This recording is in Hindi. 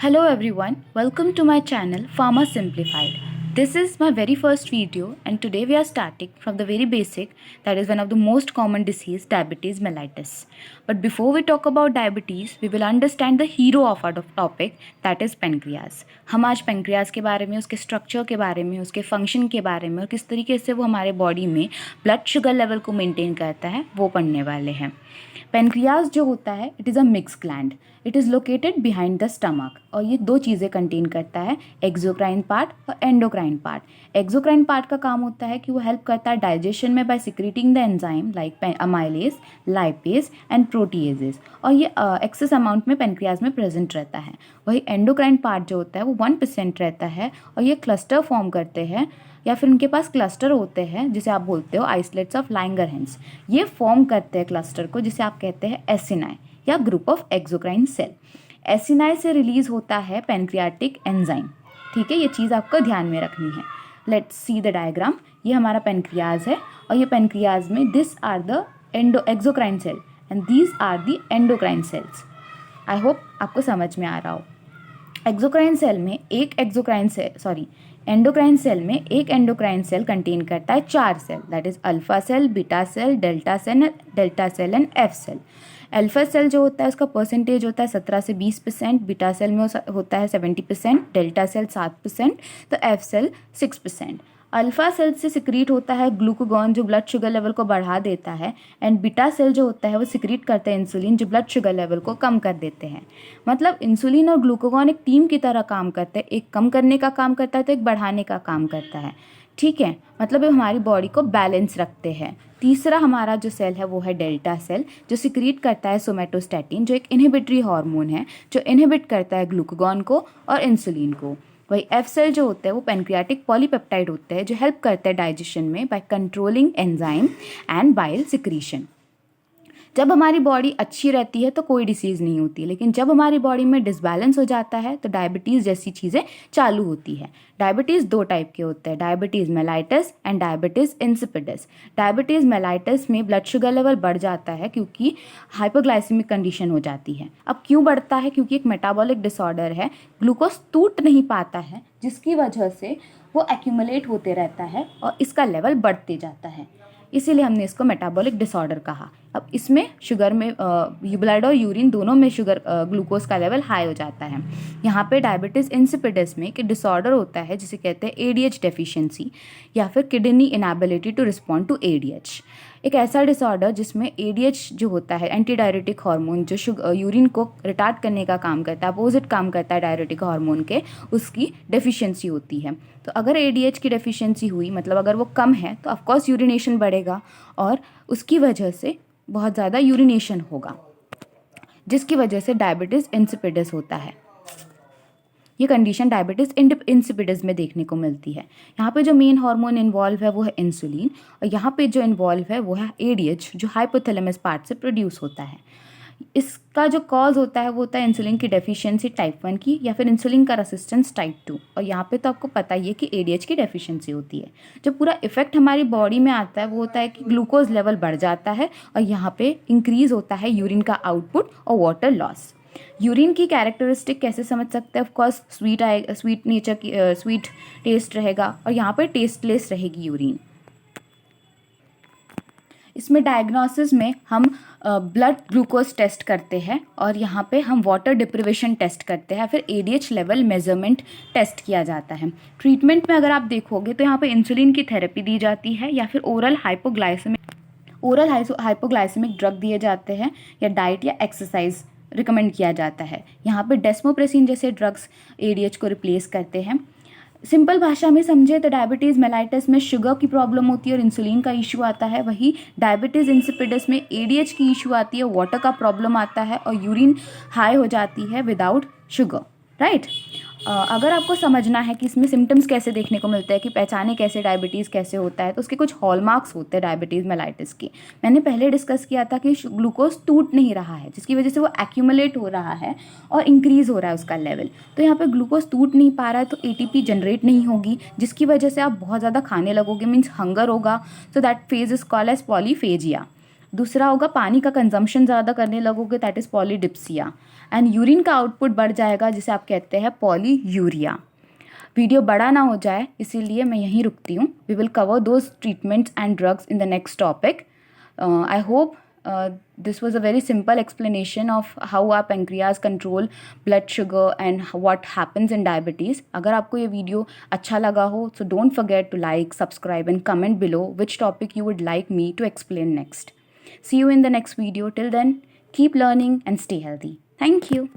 Hello everyone, welcome to my channel Pharma Simplified. This is my very first video and today we are starting from the very basic, that is one of the most common disease, diabetes mellitus. But before we talk about diabetes, we will understand the hero of our topic, that is pancreas. हम आज pancreas के बारे में, उसके structure के बारे में, उसके function के बारे में और किस तरीके से वो हमारे body में blood sugar level को maintain करता है वो पढ़ने वाले हैं. पेनक्रियाज जो होता है it is a mix gland. It is located behind the stomach और ये दो चीज़ें कंटेन करता है, एक्सोक्राइन पार्ट और एंडोक्राइन पार्ट. एक्सोक्राइन पार्ट का काम होता है कि वो हेल्प करता है डाइजेशन में by secreting the enzyme like amylase, lipase and proteases और ये एक्सेस अमाउंट में पेनक्रियाज में प्रेजेंट रहता है. वही एंडोक्राइन पार्ट जो होता है वो 1% रहता है और ये क्लस्टर फॉर्म करते हैं या फिर उनके पास क्लस्टर होते हैं जिसे आप बोलते हो आइसलेट्स ऑफ लाइंगरहेंस. ये फॉर्म करते हैं क्लस्टर को जिसे आप कहते हैं एसिनाई या group of exocrine cell. Acini से रिलीज होता है पेनक्रियाटिक एंजाइम. ठीक है, ये चीज़ आपको ध्यान में रखनी है. Let's see the diagram. ये हमारा पेनक्रियाज है और ये पेनक्रियाज में this are the exocrine cell and these are the endocrine cells. I hope आपको समझ में आ रहा हो. एक्सोक्राइन सेल में एक एंडोक्राइन सेल में एक एंडोक्राइन सेल कंटेन करता है 4 cell, that is alpha cell, beta cell, delta cell and F cell. Alpha cell जो होता है उसका परसेंटेज होता है 17 से 20%, बीटा सेल में होता है 70%, डेल्टा सेल 7%, तो एफ सेल 6%. अल्फा सेल से सिक्रीट होता है ग्लूकागॉन जो ब्लड शुगर लेवल को बढ़ा देता है एंड बीटा सेल जो होता है वो सिक्रीट करता है इंसुलिन जो ब्लड शुगर लेवल को कम कर देते हैं. मतलब इंसुलिन और ग्लूकागॉन एक टीम की तरह काम करते हैं, एक कम करने का काम करता है तो एक बढ़ाने का काम करता है. ठीक है, मतलब ये हमारी बॉडी को बैलेंस रखते हैं. तीसरा हमारा जो सेल है वो है डेल्टा सेल जो सिक्रीट करता है सोमेटोस्टैटिन जो एक इनहिबिटरी हार्मोन है जो इनहिबिट करता है ग्लूकागॉन को और इंसुलिन को. वही एफ सेल जो होते हैं वो पेनक्रियाटिक पॉलीपेप्टाइड होते हैं जो हेल्प करते हैं डाइजेशन में by controlling enzyme and bile secretion. जब हमारी बॉडी अच्छी रहती है तो कोई डिसीज़ नहीं होती, लेकिन जब हमारी बॉडी में डिसबैलेंस हो जाता है तो डायबिटीज़ जैसी चीज़ें चालू होती है. डायबिटीज़ 2 टाइप के होते हैं, diabetes mellitus and diabetes insipidus. Diabetes mellitus में ब्लड शुगर लेवल बढ़ जाता है क्योंकि हाइपोग्लाइसेमिक कंडीशन हो जाती है. अब क्यों बढ़ता है? क्योंकि एक मेटाबॉलिक डिसऑर्डर है, ग्लूकोज टूट नहीं पाता है जिसकी वजह से वो एक्यूमुलेट होते रहता है और इसका लेवल बढ़ते जाता है, इसीलिए हमने इसको मेटाबॉलिक डिसऑर्डर कहा. अब इसमें शुगर में ब्लड और यूरिन दोनों में शुगर ग्लूकोज का लेवल हाई हो जाता है. यहाँ पे डायबिटीज़ इंसिपिडस में एक डिसऑर्डर होता है जिसे कहते हैं एडीएच डेफिशिएंसी या फिर kidney inability to respond to ADH. एक ऐसा डिसऑर्डर जिसमें एडीएच जो होता है एंटी डायरेटिक हार्मोन जो यूरिन को रिटार्ड करने का काम करता है, अपोजिट काम करता है डायरेटिक हार्मोन के, उसकी डेफिशिएंसी होती है. तो अगर एडीएच की डेफिशिएंसी हुई मतलब अगर वो कम है तो ऑफकोर्स यूरिनेशन बढ़ेगा और उसकी वजह से बहुत ज़्यादा यूरिनेशन होगा जिसकी वजह से डायबिटीज़ इंसिपिडस होता है. ये कंडीशन डायबिटीज़ इंसिपिडस में देखने को मिलती है. यहाँ पे जो मेन हार्मोन इन्वॉल्व है वो है इंसुलिन और यहाँ पे जो इन्वॉल्व है वो है एडीएच जो हाइपोथैलेमस पार्ट से प्रोड्यूस होता है. इसका जो कॉज होता है वो होता है इंसुलिन की डेफिशिएंसी टाइप 1 की या फिर इंसुलिन का रेसिस्टेंस टाइप 2. और यहाँ पे तो आपको पता ही है कि एडीएच की डेफिशिएंसी होती है. जो पूरा इफेक्ट हमारी बॉडी में आता है वो होता है कि ग्लूकोज लेवल बढ़ जाता है और यहाँ पे इंक्रीज होता है यूरिन का आउटपुट और वाटर लॉस. यूरिन की कैरेक्टरिस्टिक कैसे समझ सकते हैं? ऑफकोर्स स्वीट नेचर की स्वीट टेस्ट रहेगा और यहाँ पे टेस्टलेस रहेगी यूरिन. इसमें डायग्नोसिस में हम ब्लड ग्लूकोज टेस्ट करते हैं और यहाँ पे हम वाटर डिप्रिवेशन टेस्ट करते हैं, फिर एडीएच लेवल मेजरमेंट टेस्ट किया जाता है. ट्रीटमेंट में अगर आप देखोगे तो यहाँ पे इंसुलिन की थेरेपी दी जाती है या फिर ओरल हाइपोग्लाइसेमिक ड्रग दिए जाते हैं या डाइट या एक्सरसाइज रिकमेंड किया जाता है. यहाँ पे डेस्मोप्रेसिन जैसे ड्रग्स एडीएच को रिप्लेस करते हैं. सिंपल भाषा में समझे तो डायबिटीज़ मेलाइटस में शुगर की प्रॉब्लम होती है और इंसुलिन का इशू आता है. वही डायबिटीज़ इंसिपिडस में एडीएच की इशू आती है, वाटर का प्रॉब्लम आता है और यूरिन हाई हो जाती है विदाउट शुगर. राइट. अगर आपको समझना है कि इसमें सिम्टम्स कैसे देखने को मिलते हैं कि पहचाने कैसे डायबिटीज़ कैसे होता है, तो उसके कुछ हॉलमार्क्स होते हैं डायबिटीज़ मेलाइटिस के. मैंने पहले डिस्कस किया था कि ग्लूकोज टूट नहीं रहा है जिसकी वजह से वो एक्यूमुलेट हो रहा है और इंक्रीज़ हो रहा है उसका लेवल. तो यहाँ पे ग्लूकोज टूट नहीं पा रहा है तो एटीपी जनरेट नहीं होगी जिसकी वजह से आप बहुत ज़्यादा खाने लगोगे, मीन्स हंगर होगा. So that phase is called as polyphagia. दूसरा होगा पानी का कंजम्पशन ज़्यादा करने लगोगे, that is polydipsia. And urine का आउटपुट बढ़ जाएगा, जिसे आप कहते हैं पॉलीयूरिया। वीडियो बड़ा ना हो जाए इसीलिए मैं यहीं रुकती हूँ. We will cover those treatments and drugs in the next topic. I hope this was a very simple explanation of how our pancreas control blood sugar and what happens in diabetes. अगर आपको ये वीडियो अच्छा लगा हो, so don't forget to like, subscribe and comment below which topic you would like me to explain next. See you in the next video. Till then, keep learning and stay healthy. Thank you.